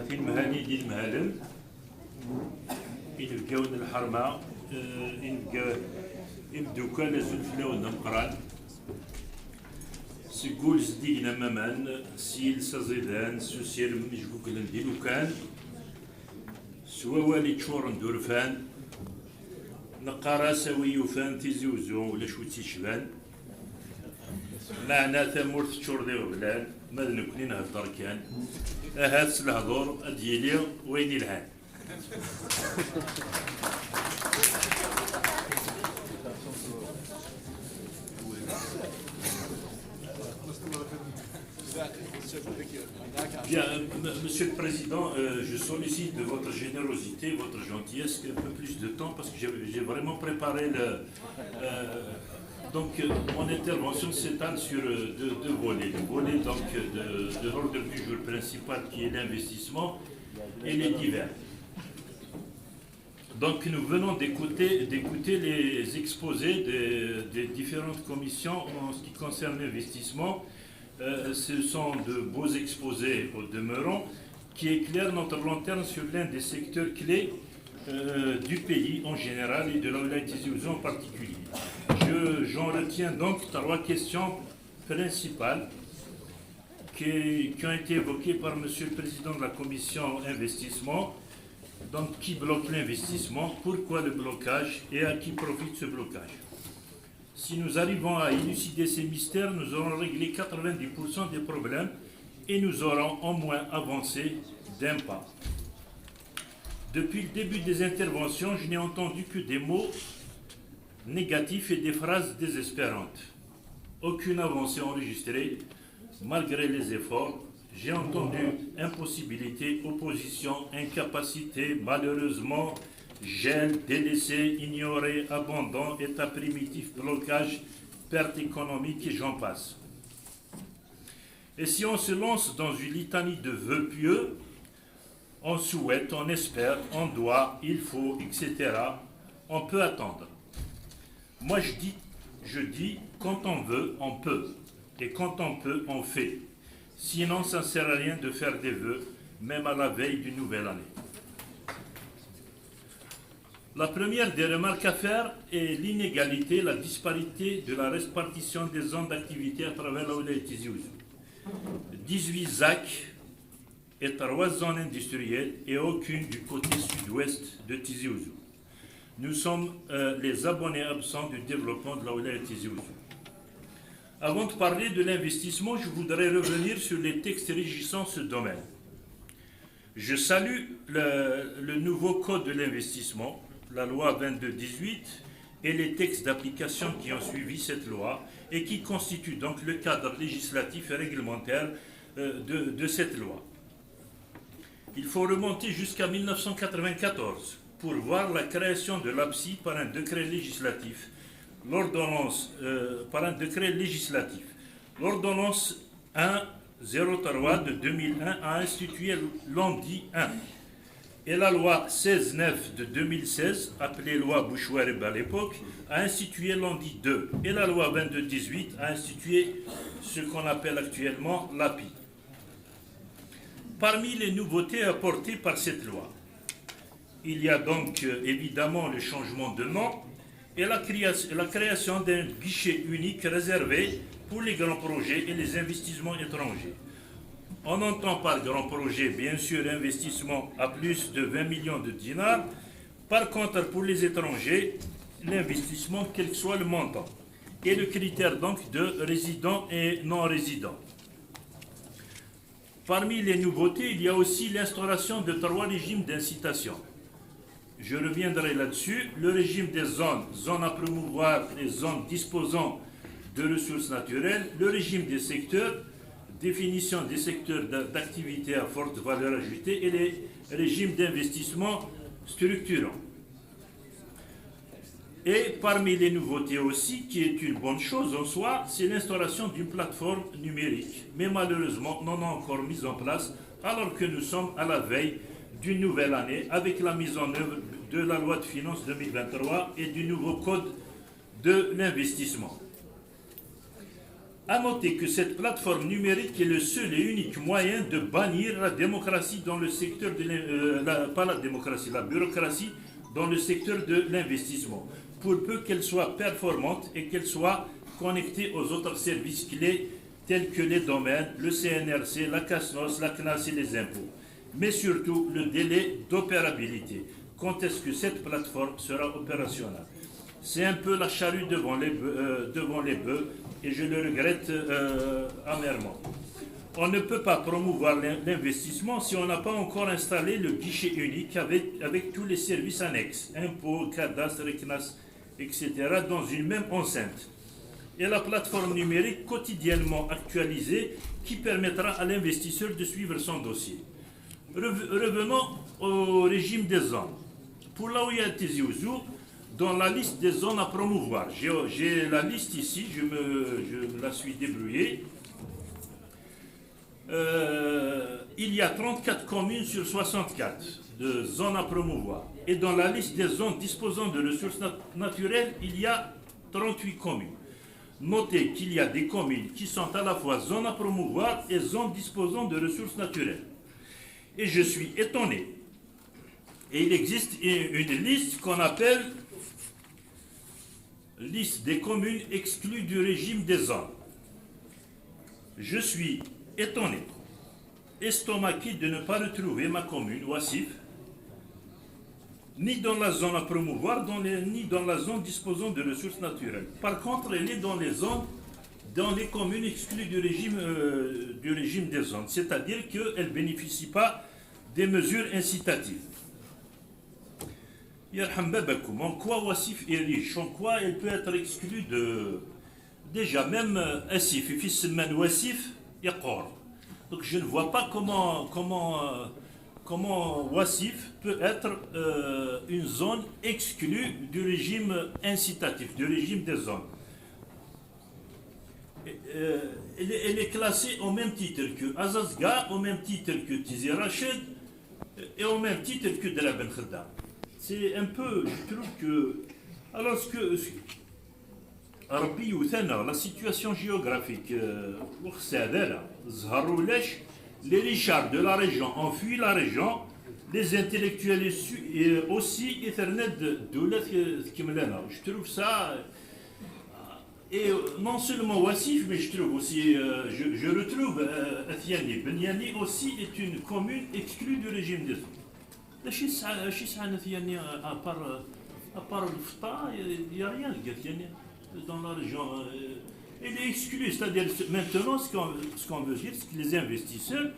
في المهني ديال المهالم يلقاون الحرمة يبدو كان زلفلاون مقران سيقول زديقنا مامان سيل سازيدان سوسير مجبوك لندينو كان سوا والي تشورن دورفان نقارا سوي يوفان تيزيوزو ولا شو تيشبان معنا ثمورت تشور دي وبلان ماذا نكوني نهضر كان هات الهضور اديلي وين الهان Bien, Monsieur le Président, je sollicite de votre générosité, votre gentillesse, un peu plus de temps parce que j'ai vraiment préparé donc mon intervention s'étale sur deux volets. Le volet donc de l'ordre du jour principal qui est l'investissement et les divers. Donc nous venons d'écouter les exposés des différentes commissions en ce qui concerne l'investissement. Ce sont de beaux exposés au demeurant qui éclairent notre lanterne sur l'un des secteurs clés du pays en général et de la Wilaya Tizi Ouzou en particulier. J'en retiens donc trois questions principales qui ont été évoquées par Monsieur le Président de la Commission investissement. Donc, qui bloque l'investissement, pourquoi le blocage et à qui profite ce blocage? Si nous arrivons à élucider ces mystères, nous aurons réglé 90% des problèmes et nous aurons au moins avancé d'un pas. Depuis le début des interventions, je n'ai entendu que des mots négatifs et des phrases désespérantes. Aucune avancée enregistrée, malgré les efforts. J'ai entendu impossibilité, opposition, incapacité, malheureusement, gel, délaissé, ignoré, abandon, état primitif, blocage, perte économique et j'en passe. Et si on se lance dans une litanie de vœux pieux, on souhaite, on espère, on doit, il faut, etc., on peut attendre. Moi je dis, quand on veut, on peut. Et quand on peut, on fait. Sinon, ça ne sert à rien de faire des vœux, même à la veille d'une nouvelle année. La première des remarques à faire est l'inégalité, la disparité de la répartition des zones d'activité à travers la Wilaya Tizi Ouzou. 18 ZAC et 3 zones industrielles et aucune du côté sud-ouest de Tizi Ouzou. Nous sommes les abonnés absents du développement de la Wilaya Tizi Ouzou. Avant de parler de l'investissement, je voudrais revenir sur les textes régissant ce domaine. Je salue le nouveau code de l'investissement, la loi 22-18, et les textes d'application qui ont suivi cette loi et qui constituent donc le cadre législatif et réglementaire de cette loi. Il faut remonter jusqu'à 1994 pour voir la création de l'APSI par un décret législatif. L'ordonnance, par un décret législatif. L'ordonnance 103 de 2001 a institué l'ONDI 1 et la loi 16-9 de 2016, appelée loi Bouchouareb à l'époque, a institué l'ONDI 2 et la loi 22-18 a institué ce qu'on appelle actuellement l'API. Parmi les nouveautés apportées par cette loi, il y a donc évidemment le changement de nom et la création d'un guichet unique réservé pour les grands projets et les investissements étrangers. On entend par grand projet, bien sûr, investissement à plus de 20 millions de dinars. Par contre, pour les étrangers, l'investissement, quel que soit le montant. Et le critère donc de résident et non-résident. Parmi les nouveautés, il y a aussi l'instauration de 3 régimes d'incitation. Je reviendrai là-dessus. Le régime des zones à promouvoir, les zones disposant de ressources naturelles, le régime des secteurs, définition des secteurs d'activité à forte valeur ajoutée et les régimes d'investissement structurants. Et parmi les nouveautés aussi, qui est une bonne chose en soi, c'est l'instauration d'une plateforme numérique, mais malheureusement non encore mise en place alors que nous sommes à la veille d'une nouvelle année avec la mise en œuvre de la loi de finances 2023 et du nouveau code de l'investissement. À noter que cette plateforme numérique est le seul et unique moyen de bannir la démocratie dans le secteur de pas la démocratie, la bureaucratie dans le secteur de l'investissement, pour peu qu'elle soit performante et qu'elle soit connectée aux autres services clés tels que les domaines, le CNRC, la CASNOS, la CNAS et les impôts. Mais surtout le délai d'opérabilité. Quand est-ce que cette plateforme sera opérationnelle? C'est un peu la charrue devant les bœufs et je le regrette amèrement. On ne peut pas promouvoir l'investissement si on n'a pas encore installé le guichet unique avec tous les services annexes, impôts, cadastre, CNAS, etc., dans une même enceinte. Et la plateforme numérique quotidiennement actualisée qui permettra à l'investisseur de suivre son dossier. Revenons au régime des zones. Pour la Ouya Tizi Ouzou, dans la liste des zones à promouvoir, j'ai la liste ici, je me la suis débrouillée. Il y a 34 communes sur 64 de zones à promouvoir. Et dans la liste des zones disposant de ressources naturelles, il y a 38 communes. Notez qu'il y a des communes qui sont à la fois zones à promouvoir et zones disposant de ressources naturelles. Et je suis étonné. Et il existe une liste qu'on appelle liste des communes exclues du régime des zones. Je suis étonné, estomaqué de ne pas retrouver ma commune, Ouassif, ni dans la zone à promouvoir, ni dans la zone disposant de ressources naturelles. Par contre, elle est dans les communes exclues du régime des zones, c'est-à-dire qu'elle ne bénéficie pas des mesures incitatives. Yarham Babakoum, en quoi Ouassif est riche, en quoi elle peut être exclue de... Déjà, même Assif, fils de Ouassif, Yaqor. Donc je ne vois pas comment Ouassif peut être une zone exclue du régime incitatif, du régime des zones. Elle est classée au même titre que Azazga, au même titre que Tizi Rachid et au même titre que Dela Ben Khaddam. C'est un peu, je trouve que... Alors la situation géographique, les richards de la région ont fui la région, les intellectuels aussi, je trouve ça, et non seulement Ouassif, mais je trouve aussi, je retrouve Athiani. Beniani aussi est une commune exclue du régime des autres. À part le FTA, il n'y a rien dans la région. Elle est exclue, c'est-à-dire maintenant ce qu'on veut dire, c'est que les investisseurs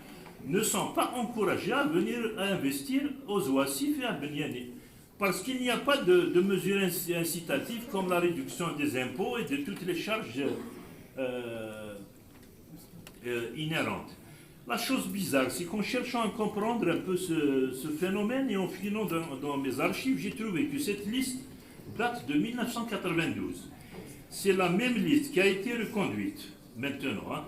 ne sont pas encouragés à venir investir aux Ouassif et à Beniani. Parce qu'il n'y a pas de mesures incitatives comme la réduction des impôts et de toutes les charges inhérentes. La chose bizarre, c'est qu'en cherchant à comprendre un peu ce phénomène et en fouillant dans mes archives, j'ai trouvé que cette liste date de 1992. C'est la même liste qui a été reconduite maintenant.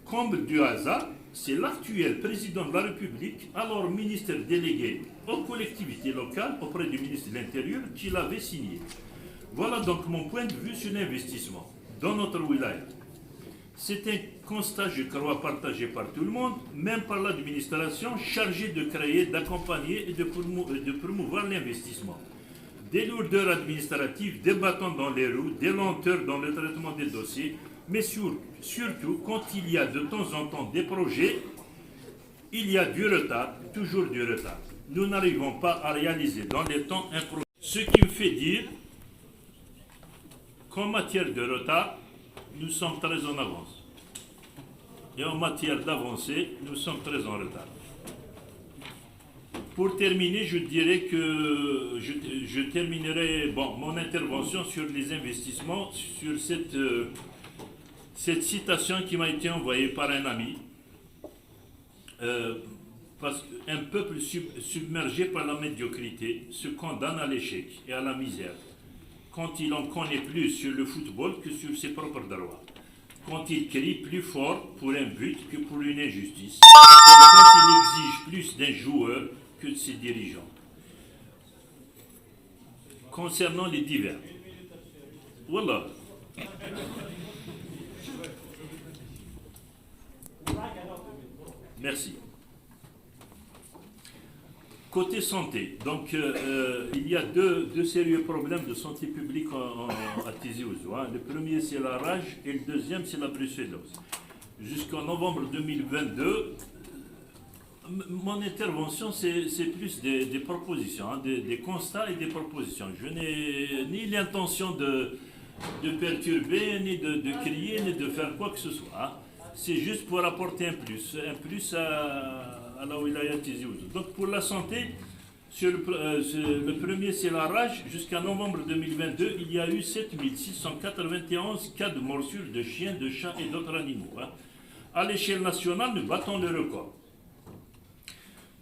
Comble du hasard, c'est l'actuel président de la République, alors ministre délégué aux collectivités locales auprès du ministre de l'Intérieur, qui l'avait signé. Voilà donc mon point de vue sur l'investissement dans notre wilaya. C'est un constat, je crois, partagé par tout le monde, même par l'administration chargée de créer, d'accompagner et de promouvoir l'investissement. Des lourdeurs administratives, des bâtons dans les roues, des lenteurs dans le traitement des dossiers, mais surtout quand il y a de temps en temps des projets, il y a du retard, toujours du retard. Nous n'arrivons pas à réaliser dans les temps un projet. Ce qui me fait dire qu'en matière de retard, nous sommes très en avance. Et en matière d'avancée, nous sommes très en retard. Pour terminer, je dirais que je terminerai mon intervention sur les investissements, sur cette citation qui m'a été envoyée par un ami. Parce qu'un peuple submergé par la médiocrité se condamne à l'échec et à la misère quand il en connaît plus sur le football que sur ses propres droits, quand il crie plus fort pour un but que pour une injustice, et quand il exige plus d'un joueur que de ses dirigeants. Concernant les divers, voilà. Merci. Côté santé, donc il y a deux sérieux problèmes de santé publique à Tizi Ouzou. Le premier, c'est la rage et le deuxième, c'est la brucellose. Jusqu'en novembre 2022, mon intervention, c'est plus des propositions, des constats et des propositions. Je n'ai ni l'intention de perturber, ni de crier, ni de faire quoi que ce soit. C'est juste pour apporter un plus à la wilaya Tizi Ouzou. Donc pour la santé, le premier c'est la rage. Jusqu'à novembre 2022, il y a eu 7691 cas de morsures de chiens, de chats et d'autres animaux. À l'échelle nationale, nous battons le record.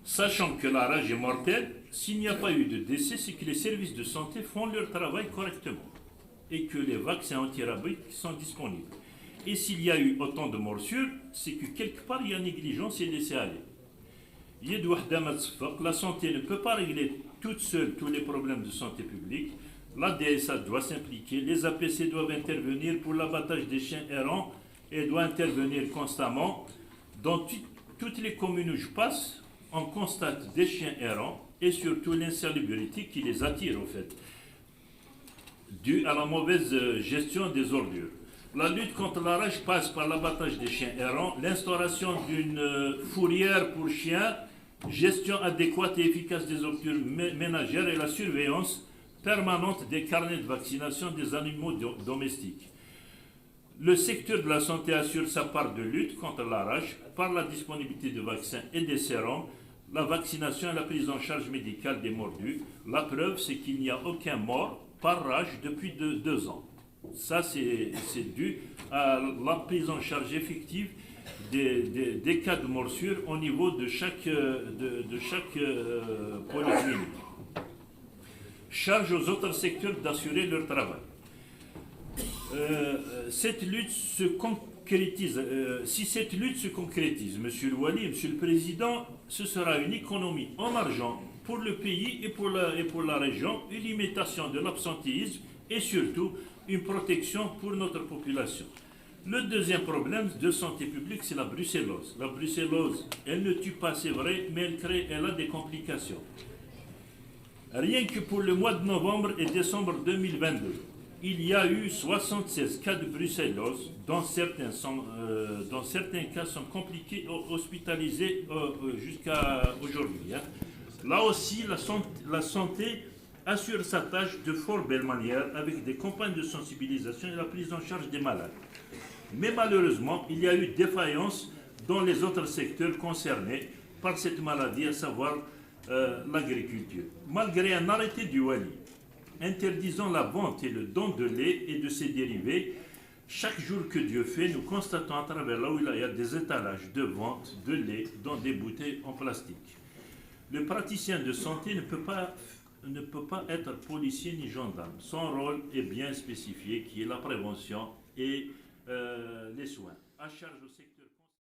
Sachant que la rage est mortelle, s'il n'y a pas eu de décès, c'est que les services de santé font leur travail correctement et que les vaccins antirabiques sont disponibles. Et s'il y a eu autant de morsures, c'est que quelque part il y a négligence et laisser aller. La santé ne peut pas régler toute seule tous les problèmes de santé publique. La DSA doit s'impliquer, les APC doivent intervenir pour l'abattage des chiens errants et doit intervenir constamment. Dans toutes les communes où je passe, on constate des chiens errants et surtout l'insalubrité qui les attire au fait, due à la mauvaise gestion des ordures. La lutte contre la rage passe par l'abattage des chiens errants, l'instauration d'une fourrière pour chiens, gestion adéquate et efficace des ordures ménagères et la surveillance permanente des carnets de vaccination des animaux domestiques. Le secteur de la santé assure sa part de lutte contre la rage par la disponibilité de vaccins et des sérums, la vaccination et la prise en charge médicale des mordus. La preuve, c'est qu'il n'y a aucun mort par rage depuis 2 ans. Ça, c'est dû à la prise en charge effective des cas de morsure au niveau de chaque polyclinique. Charge aux autres secteurs d'assurer leur travail. Cette lutte se concrétise. Si cette lutte se concrétise, Monsieur le Wali, Monsieur le Président, ce sera une économie en argent pour le pays et pour la région, une limitation de l'absentéisme et surtout une protection pour notre population. Le deuxième problème de santé publique, c'est la brucellose. La brucellose, elle ne tue pas, c'est vrai, mais elle a des complications. Rien que pour le mois de novembre et décembre 2022, il y a eu 76 cas de brucellose, dont certains cas sont compliqués, hospitalisés jusqu'à aujourd'hui. Là aussi, la santé assure sa tâche de fort belle manière avec des campagnes de sensibilisation et la prise en charge des malades. Mais malheureusement, il y a eu défaillance dans les autres secteurs concernés par cette maladie, à savoir l'agriculture. Malgré un arrêté du Wali interdisant la vente et le don de lait et de ses dérivés, chaque jour que Dieu fait, nous constatons à travers la wilaya des étalages de vente de lait dans des bouteilles en plastique. Le praticien de santé ne peut pas être policier ni gendarme. Son rôle est bien spécifié, qui est la prévention et les soins. À charge aussi